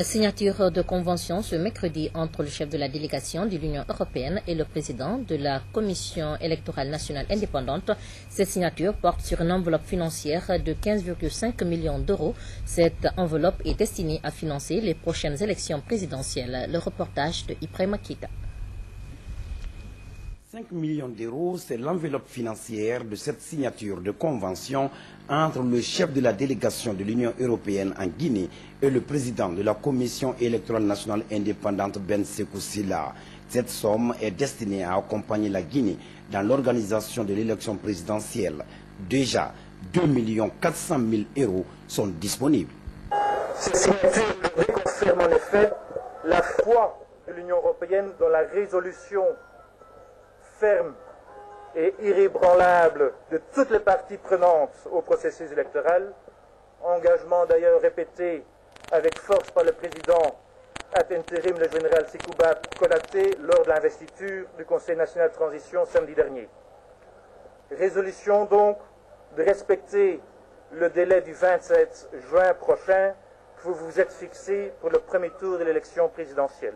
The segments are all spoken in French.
Signature de convention ce mercredi entre le chef de la délégation de l'Union européenne et le président de la Commission électorale nationale indépendante. Cette signature porte sur une enveloppe financière de 15,5 millions d'euros. Cette enveloppe est destinée à financer les prochaines élections présidentielles. Le reportage de Ibrahima Kita. 5 millions d'euros, c'est l'enveloppe financière de cette signature de convention entre le chef de la délégation de l'Union européenne en Guinée et le président de la Commission électorale nationale indépendante Ben Sekou Sylla. Cette somme est destinée à accompagner la Guinée dans l'organisation de l'élection présidentielle. Déjà, 2 400 000 euros sont disponibles. Cette signature reconfirme en effet la foi de l'Union européenne dans la résolution ferme et irrébranlable de toutes les parties prenantes au processus électoral, engagement d'ailleurs répété avec force par le président ad intérim, le général Sekouba Konaté, lors de l'investiture du Conseil national de transition samedi dernier. Résolution donc de respecter le délai du 27 juin prochain que vous vous êtes fixé pour le premier tour de l'élection présidentielle.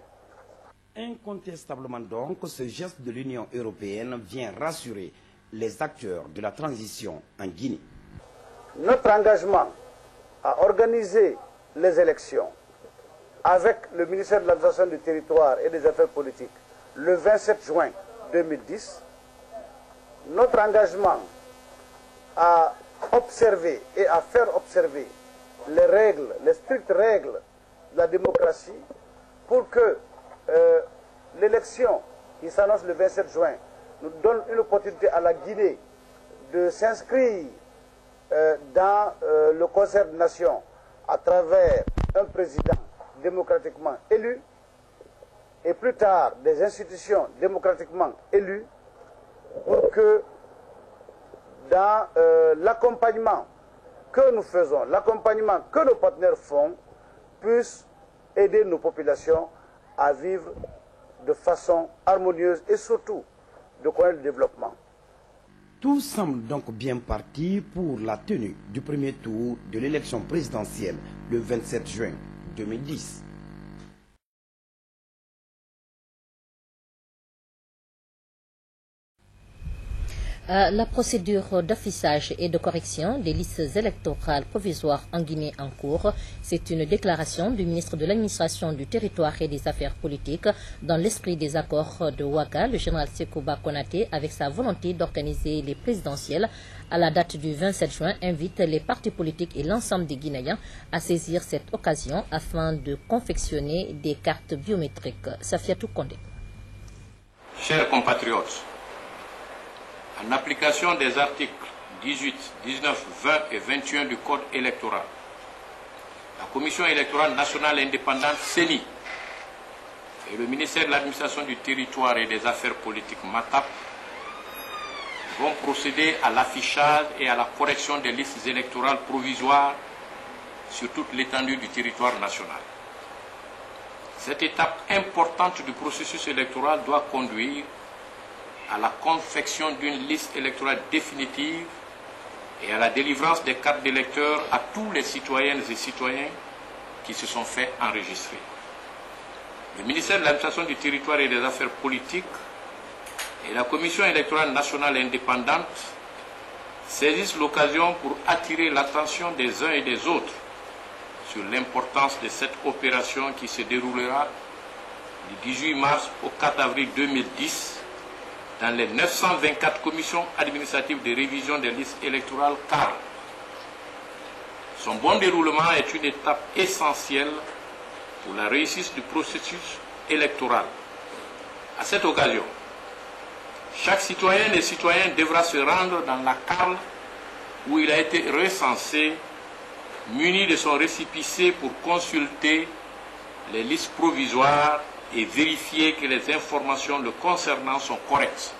Incontestablement donc, ce geste de l'Union européenne vient rassurer les acteurs de la transition en Guinée. Notre engagement à organiser les élections avec le ministère de l'administration du territoire et des affaires politiques le 27 juin 2010, notre engagement à observer et à faire observer les règles, les strictes règles de la démocratie pour que l'élection qui s'annonce le 27 juin nous donne une opportunité à la Guinée de s'inscrire dans le concert de nations à travers un président démocratiquement élu et plus tard des institutions démocratiquement élues pour que dans l'accompagnement que nous faisons, l'accompagnement que nos partenaires font, puisse aider nos populations à vivre de façon harmonieuse et surtout de connaître le développement. Tout semble donc bien parti pour la tenue du premier tour de l'élection présidentielle le 27 juin 2010. La procédure d'affichage et de correction des listes électorales provisoires en Guinée en cours, c'est une déclaration du ministre de l'administration du territoire et des affaires politiques dans l'esprit des accords de Ouaga. Le général Sekouba Konaté, avec sa volonté d'organiser les présidentielles à la date du 27 juin, invite les partis politiques et l'ensemble des Guinéens à saisir cette occasion afin de confectionner des cartes biométriques. Safiatou Kondé. Chers compatriotes, en application des articles 18, 19, 20 et 21 du Code électoral, la Commission électorale nationale indépendante CENI et le ministère de l'administration du territoire et des affaires politiques MATAP vont procéder à l'affichage et à la correction des listes électorales provisoires sur toute l'étendue du territoire national. Cette étape importante du processus électoral doit conduire à la confection d'une liste électorale définitive et à la délivrance des cartes d'électeurs à tous les citoyennes et citoyens qui se sont fait enregistrer. Le ministère de l'administration du territoire et des affaires politiques et la Commission électorale nationale indépendante saisissent l'occasion pour attirer l'attention des uns et des autres sur l'importance de cette opération qui se déroulera du 18 mars au 4 avril 2010 dans les 924 commissions administratives de révision des listes électorales car son bon déroulement est une étape essentielle pour la réussite du processus électoral. À cette occasion, chaque citoyenne et citoyen devra se rendre dans la cale où il a été recensé, muni de son récépissé pour consulter les listes provisoires et vérifier que les informations le concernant sont correctes.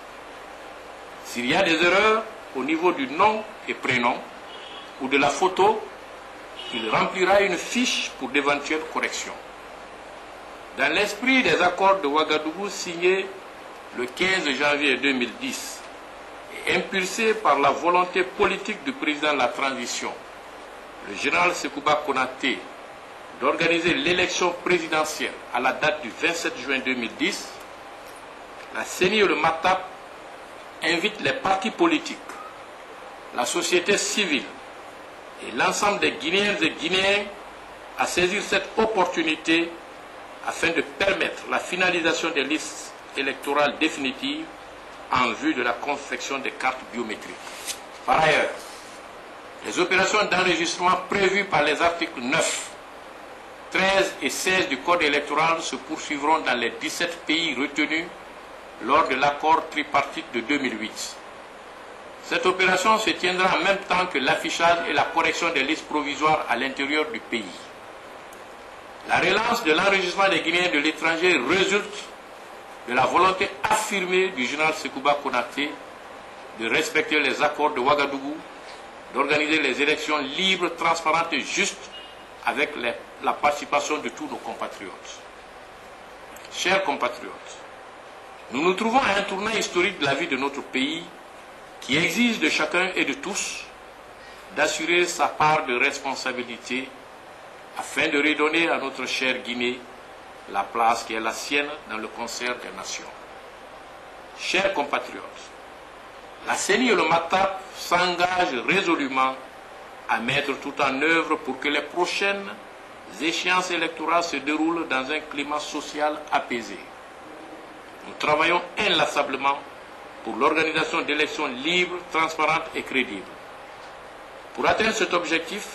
S'il y a des erreurs au niveau du nom et prénom ou de la photo, il remplira une fiche pour d'éventuelles corrections. Dans l'esprit des accords de Ouagadougou signés le 15 janvier 2010 et impulsés par la volonté politique du président de la transition, le général Sekouba Konaté, d'organiser l'élection présidentielle à la date du 27 juin 2010, la CENI et le MATAP invitent les partis politiques, la société civile et l'ensemble des Guinéennes et Guinéens à saisir cette opportunité afin de permettre la finalisation des listes électorales définitives en vue de la confection des cartes biométriques. Par ailleurs, les opérations d'enregistrement prévues par les articles 9, 13 et 16 du Code électoral se poursuivront dans les 17 pays retenus lors de l'accord tripartite de 2008. Cette opération se tiendra en même temps que l'affichage et la correction des listes provisoires à l'intérieur du pays. La relance de l'enregistrement des Guinéens de l'étranger résulte de la volonté affirmée du général Sekouba Konaté de respecter les accords de Ouagadougou, d'organiser les élections libres, transparentes et justes avec la participation de tous nos compatriotes. Chers compatriotes, nous nous trouvons à un tournant historique de la vie de notre pays qui exige de chacun et de tous d'assurer sa part de responsabilité afin de redonner à notre chère Guinée la place qui est la sienne dans le concert des nations. Chers compatriotes, la CENI et le MATAP s'engagent résolument à mettre tout en œuvre pour que les prochaines échéances électorales se déroulent dans un climat social apaisé. Nous travaillons inlassablement pour l'organisation d'élections libres, transparentes et crédibles. Pour atteindre cet objectif,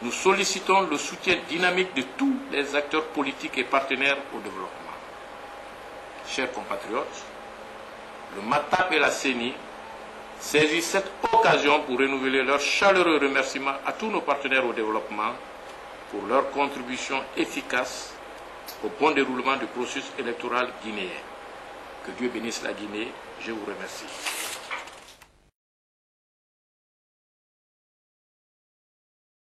nous sollicitons le soutien dynamique de tous les acteurs politiques et partenaires au développement. Chers compatriotes, le MATAP et la CENI saisissent cette occasion pour renouveler leurs chaleureux remerciements à tous nos partenaires au développement pour leur contribution efficace au bon déroulement du processus électoral guinéen. Que Dieu bénisse la Guinée. Je vous remercie.